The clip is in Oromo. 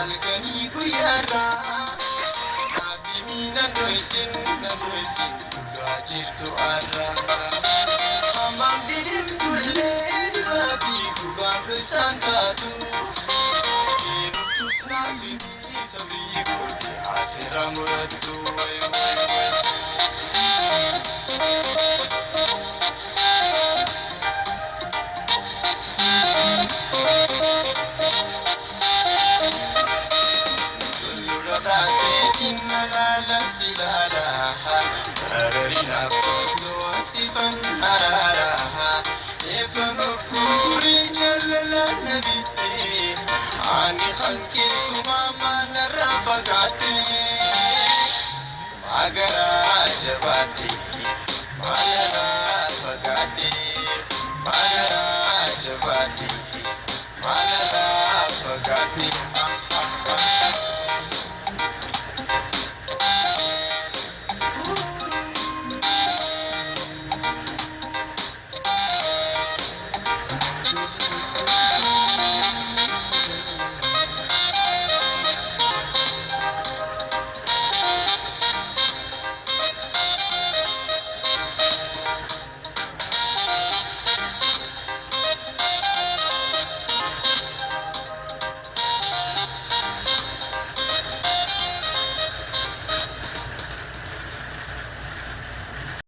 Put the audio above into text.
halkanii guyyaarra naafini nandoisin dhugaa jirtu arra hammam didimtullee dhibaatii gubbaan dhoysaan taatu eenyutus naafini sabrii goote asirra murattu Agara jaba